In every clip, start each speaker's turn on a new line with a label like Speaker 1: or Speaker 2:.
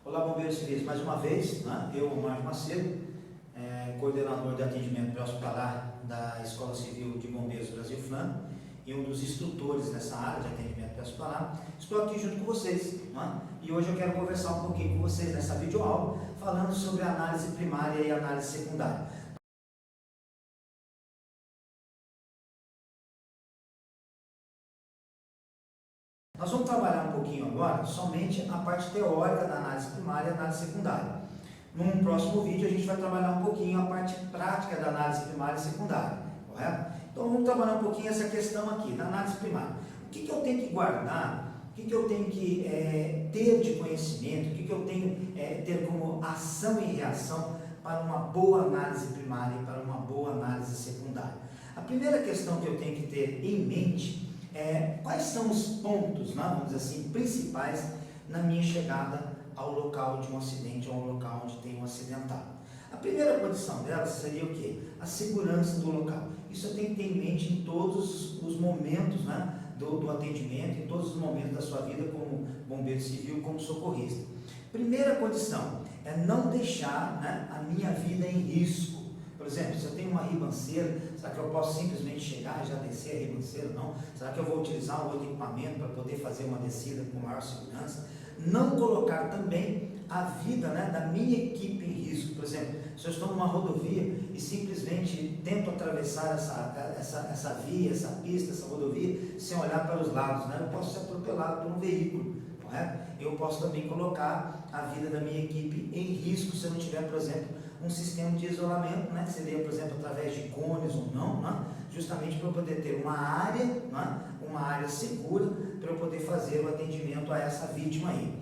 Speaker 1: Olá, bombeiros civis, mais uma vez, né? Eu, Márcio Macedo, coordenador de atendimento pré-hospitalar da Escola Civil de Bombeiros Brasil FLAM e um dos instrutores nessa área de atendimento pré-hospitalar. Estou aqui junto com vocês, né? E hoje eu quero conversar um pouquinho com vocês nessa videoaula, falando sobre a análise primária e a análise secundária. Nós vamos trabalhar um pouquinho agora somente a parte teórica da análise primária e análise secundária. Num próximo vídeo a gente vai trabalhar um pouquinho a parte prática da análise primária e secundária, correto? Então vamos trabalhar um pouquinho essa questão aqui, da análise primária. O que eu tenho que guardar, o que eu tenho que ter de conhecimento, o que eu tenho que ter como ação e reação para uma boa análise primária e para uma boa análise secundária. A primeira questão que eu tenho que ter em mente quais são os pontos, né, vamos dizer assim, principais na minha chegada ao local de um acidente ou ao local onde tem um acidentado. A primeira condição dela seria o quê? A segurança do local. Isso eu tenho que ter em mente em todos os momentos, né, do atendimento, em todos os momentos da sua vida como bombeiro civil, como socorrista. Primeira condição é não deixar, né, a minha vida em risco. Por exemplo, se eu tenho uma ribanceira, será que eu posso simplesmente chegar e já descer a ribanceira? Não. Será que eu vou utilizar um outro equipamento para poder fazer uma descida com maior segurança? Não colocar também a vida, né, da minha equipe em risco. Por exemplo, se eu estou numa rodovia e simplesmente tento atravessar essa via, essa pista, essa rodovia, sem olhar para os lados, né, eu posso ser atropelado por um veículo. Correto? Eu posso também colocar a vida da minha equipe em risco se eu não tiver, por exemplo, um sistema de isolamento, né? Seria, por exemplo, através de cones ou não, né? Justamente para eu poder ter uma área, né? Uma área segura para eu poder fazer o atendimento a essa vítima aí.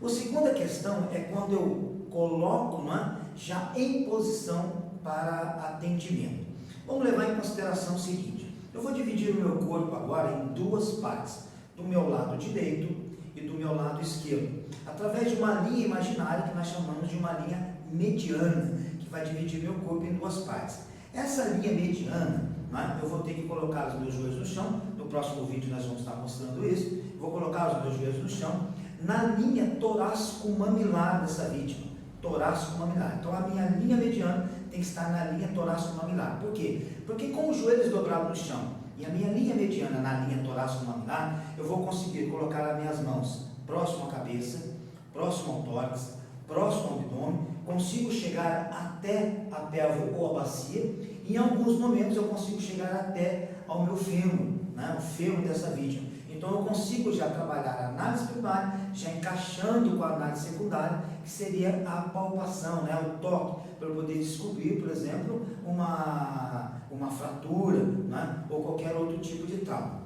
Speaker 1: A segunda questão é quando eu coloco, né, já em posição para atendimento. Vamos levar em consideração o seguinte: eu vou dividir o meu corpo agora em duas partes, do meu lado direito e do meu lado esquerdo, através de uma linha imaginária que nós chamamos de uma linha mediana, que vai dividir meu corpo em duas partes. Essa linha mediana, né, eu vou ter que colocar os meus joelhos no chão. No próximo vídeo nós vamos estar mostrando isso. Vou colocar os meus joelhos no chão, na linha torácico-mamilar dessa vítima, torácico-mamilar. Então a minha linha mediana tem que estar na linha torácico-mamilar. Por quê? Porque com os joelhos dobrados no chão e a minha linha mediana na linha torácico-mamilar, eu vou conseguir colocar as minhas mãos próximo à cabeça, próximo ao tórax, próximo ao abdômen, consigo chegar até a pelve ou a bacia, e em alguns momentos eu consigo chegar até ao meu fêmur, né, o fêmur dessa vítima. Então eu consigo já trabalhar a análise primária, já encaixando com a análise secundária, que seria a palpação, né, o toque, para eu poder descobrir, por exemplo, uma fratura, né, ou qualquer outro tipo de trauma.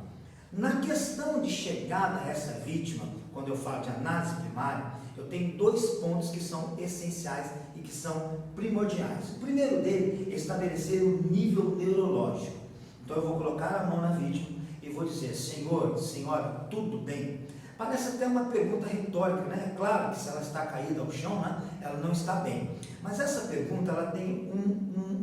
Speaker 1: Na questão de chegada a essa vítima, quando eu falo de análise primária, eu tenho dois pontos que são essenciais e que são primordiais. O primeiro dele é estabelecer o nível neurológico. Então eu vou colocar a mão na vítima e vou dizer: senhor, senhora, tudo bem? Parece até uma pergunta retórica, né? É claro que se ela está caída ao chão, né, ela não está bem. Mas essa pergunta ela tem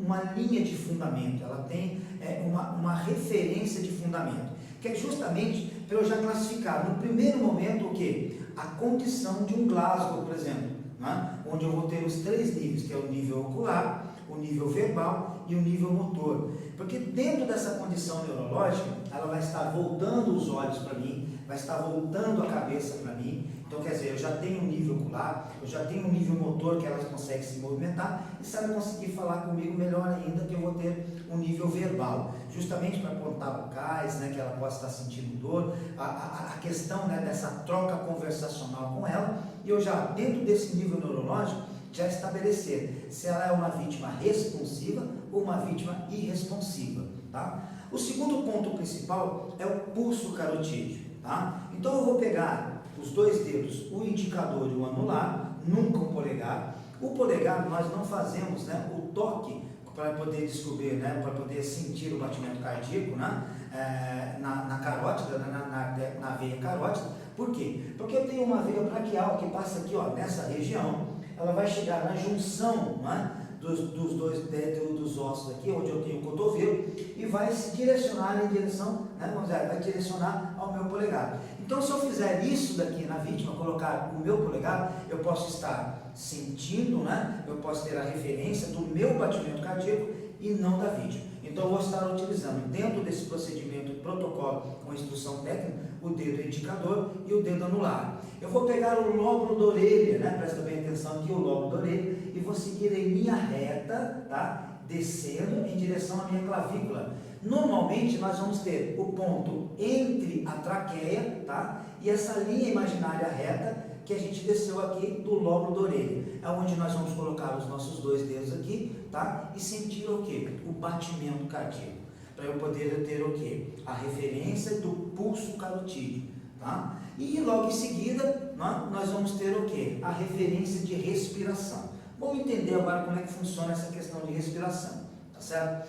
Speaker 1: uma linha de fundamento, ela tem uma referência de fundamento, que é justamente para eu já classificar no primeiro momento o quê? A condição de um Glasgow, por exemplo, né? Onde eu vou ter os três níveis, que é o nível ocular, o nível verbal e o nível motor. Porque dentro dessa condição neurológica, ela vai estar voltando os olhos para mim, vai estar voltando a cabeça para mim. Então, quer dizer, eu já tenho um nível ocular, eu já tenho um nível motor que ela consegue se movimentar, e se ela conseguir falar comigo, melhor ainda, que eu vou ter um nível verbal, justamente para apontar vocais, né, que ela possa estar sentindo dor, a questão, né, dessa troca conversacional com ela, e eu já, dentro desse nível neurológico, já estabelecer se ela é uma vítima responsiva ou uma vítima irresponsiva, tá? O segundo ponto principal é o pulso carotídeo, tá? Então eu vou pegar os dois dedos, o indicador e o anular, nunca o polegar. O polegar nós não fazemos, né, o toque para poder descobrir, né, para poder sentir o batimento cardíaco, né, na carótida, na veia carótida. Por quê? Porque eu tenho uma veia braquial que passa aqui, ó, nessa região, ela vai chegar na junção, né, dos dois dos ossos aqui, onde eu tenho o cotovelo, e vai se direcionar em direção, né, vamos dizer, vai direcionar ao meu polegar. Então, se eu fizer isso daqui na vítima, colocar o meu polegar, eu posso estar sentindo, né? Eu posso ter a referência do meu batimento cardíaco e não da vítima. Então, eu vou estar utilizando, dentro desse procedimento, protocolo com instrução técnica, o dedo indicador e o dedo anular. Eu vou pegar o lóbulo da orelha, né? Presta bem atenção aqui, o lóbulo da orelha, e vou seguir em linha reta, tá? Descendo em direção à minha clavícula. Normalmente nós vamos ter o ponto entre a traqueia, tá? E essa linha imaginária reta que a gente desceu aqui do lóbulo da orelha. É onde nós vamos colocar os nossos dois dedos aqui, tá? E sentir o quê? O batimento cardíaco. Para eu poder ter o quê? A referência do pulso carotídeo, tá? E logo em seguida, né, nós vamos ter o quê? A referência de respiração. Vamos entender agora como é que funciona essa questão de respiração, tá certo?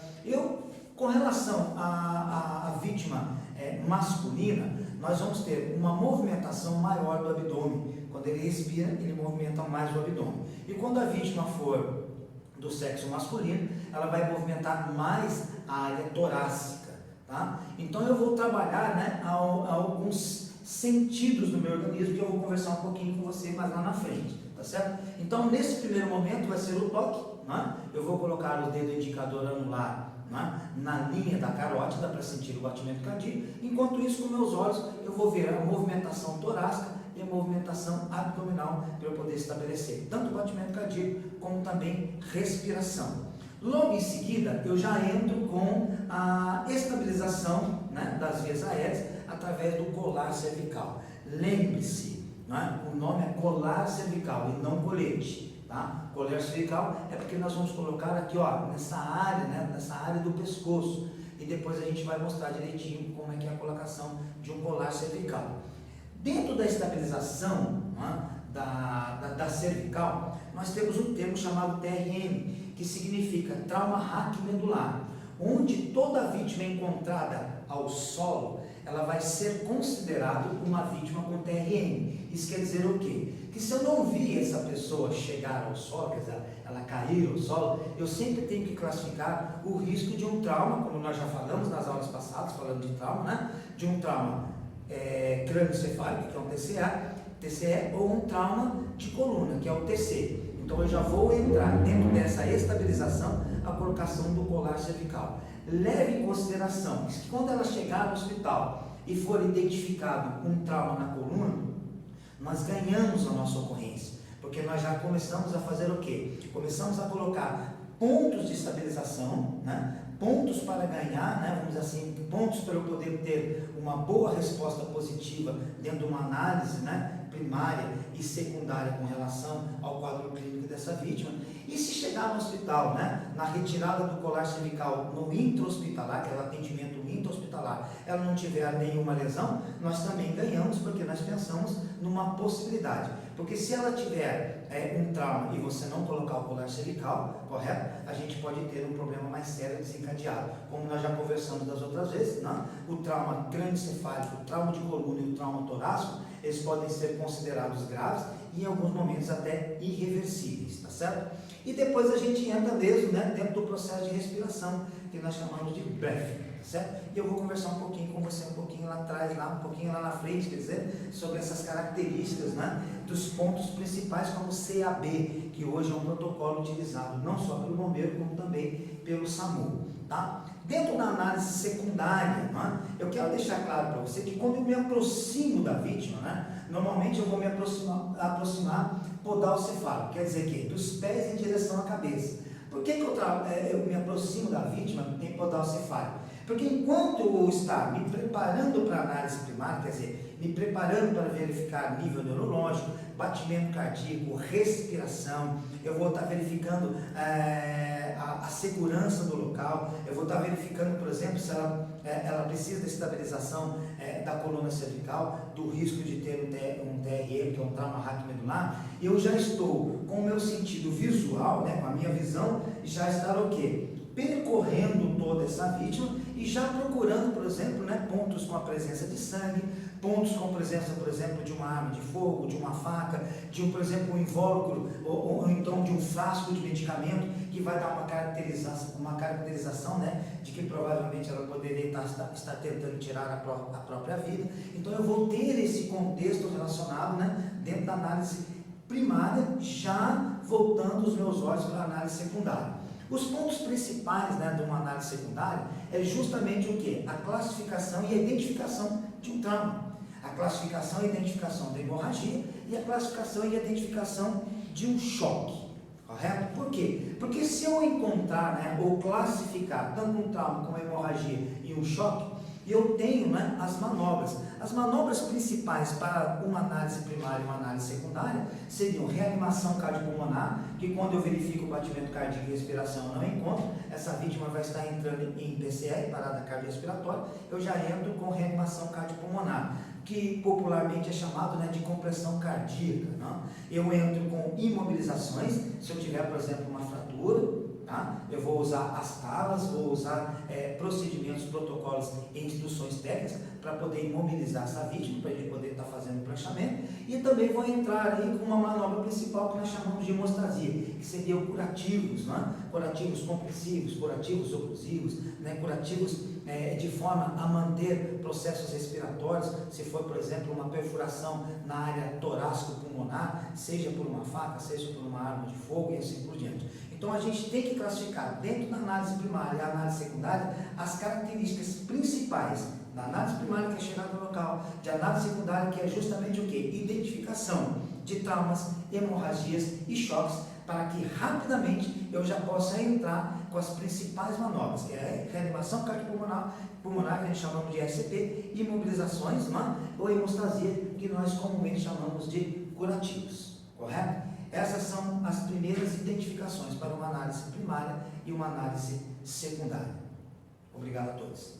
Speaker 1: Com relação à vítima masculina, nós vamos ter uma movimentação maior do abdômen. Quando ele respira, ele movimenta mais o abdômen. E quando a vítima for do sexo masculino, ela vai movimentar mais a área torácica, tá? Então eu vou trabalhar, né, alguns sentidos do meu organismo, que eu vou conversar um pouquinho com você mais lá na frente, tá certo? Então nesse primeiro momento vai ser o toque, né? Eu vou colocar o dedo indicador anular, né, na linha da carótida para sentir o batimento cardíaco. Enquanto isso, com meus olhos, eu vou ver a movimentação torácica e a movimentação abdominal para eu poder estabelecer tanto o batimento cardíaco como também respiração. Logo em seguida, eu já entro com a estabilização, né, das vias aéreas através do colar cervical. Lembre-se, né, o nome é colar cervical e não colete. Tá? Colar cervical é porque nós vamos colocar aqui, ó, nessa área, né, nessa área do pescoço, e depois a gente vai mostrar direitinho como é que é a colocação de um colar cervical. Dentro da estabilização, né, da cervical, nós temos um termo chamado TRM, que significa trauma raquimedular, onde toda vítima encontrada ao solo, ela vai ser considerada uma vítima com TRM. Isso quer dizer o quê? Que se eu não vi essa pessoa chegar ao solo, quer dizer, ela cair ao solo, eu sempre tenho que classificar o risco de um trauma, como nós já falamos nas aulas passadas, falando de trauma, né? De um trauma crânioencefálico, que é um TCE, ou um trauma de coluna, que é o TC. Então eu já vou entrar dentro dessa estabilização, a colocação do colar cervical. Leve em consideração que quando ela chegar no hospital e for identificado um trauma na coluna, nós ganhamos a nossa ocorrência, porque nós já começamos a fazer o quê? Começamos a colocar pontos de estabilização, né? Pontos para ganhar, né? Vamos dizer assim, pontos para eu poder ter uma boa resposta positiva dentro de uma análise, né, primária e secundária com relação ao quadro clínico dessa vítima. E se chegar no hospital, né, na retirada do colar cervical no intra-hospitalar, que é o atendimento intra-hospitalar, ela não tiver nenhuma lesão, nós também ganhamos, porque nós pensamos numa possibilidade. Porque se ela tiver um trauma e você não colocar o colar cervical, correto? A gente pode ter um problema mais sério desencadeado. Como nós já conversamos das outras vezes, né? O trauma crânioencefálico, o trauma de coluna e o trauma torácico, eles podem ser considerados graves e em alguns momentos até irreversíveis, tá certo? E depois a gente entra mesmo, né, dentro do processo de respiração, que nós chamamos de breathing, tá certo? E eu vou conversar um pouquinho com você, um pouquinho lá atrás, um pouquinho lá na frente, quer dizer, sobre essas características, né, dos pontos principais, como CAB, que hoje é um protocolo utilizado não só pelo bombeiro, como também pelo SAMU, tá? Dentro da análise secundária, né, eu quero deixar claro para você que quando eu me aproximo da vítima, né, normalmente eu vou me aproximar podal-cefálico, quer dizer que dos pés em direção à cabeça. Por que eu me aproximo da vítima em podal-cefálico? Porque enquanto eu estar me preparando para a análise primária, quer dizer, me preparando para verificar nível neurológico, batimento cardíaco, respiração, eu vou estar verificando a segurança do local, eu vou estar verificando, por exemplo, se ela precisa da estabilização da coluna cervical, do risco de ter um TRM, que é um trauma raquimedular. Eu já estou com o meu sentido visual, né, com a minha visão, já estar o quê? Percorrendo toda essa vítima e já procurando, por exemplo, né, pontos com a presença de sangue, pontos com presença, por exemplo, de uma arma de fogo, de uma faca, de um, por exemplo, um invólucro, ou então de um frasco de medicamento, que vai dar uma caracterização, né, de que provavelmente ela poderia estar tentando tirar a própria vida. Então eu vou ter esse contexto relacionado, né, dentro da análise primária, já voltando os meus olhos para a análise secundária. Os pontos principais, né, de uma análise secundária é justamente o que? A classificação e a identificação de um trauma. A classificação e a identificação da hemorragia e a classificação e a identificação de um choque. Correto? Por quê? Porque se eu encontrar, né, ou classificar tanto um trauma como a hemorragia e um choque, eu tenho, né, as manobras. As manobras principais para uma análise primária e uma análise secundária seriam reanimação cardiopulmonar, que quando eu verifico o batimento cardíaco e respiração eu não encontro, essa vítima vai estar entrando em PCR, parada cardiorrespiratória, eu já entro com reanimação cardiopulmonar, que popularmente é chamado, né, de compressão cardíaca. Não? Eu entro com imobilizações, se eu tiver, por exemplo, uma fratura, tá? Eu vou usar as talas, vou usar procedimentos, protocolos e instruções técnicas para poder imobilizar essa vítima, para ele poder estar fazendo o planchamento, e também vou entrar ali com uma manobra principal que nós chamamos de hemostasia, que seriam curativos, né? Curativos compressivos, curativos oclusivos, né? Curativos de forma a manter processos respiratórios, se for, por exemplo, uma perfuração na área torácico-pulmonar, seja por uma faca, seja por uma arma de fogo e assim por diante. Então a gente tem que classificar dentro da análise primária e análise secundária as características principais da análise primária, que é chegar no local, de análise secundária, que é justamente o que? Identificação de traumas, hemorragias e choques, para que rapidamente eu já possa entrar com as principais manobras, que é a reanimação cardiopulmonar, que a gente chama de RCP, imobilizações, né? Ou hemostasia, que nós comumente chamamos de curativos, correto? Essas são as primeiras identificações para uma análise primária e uma análise secundária. Obrigado a todos.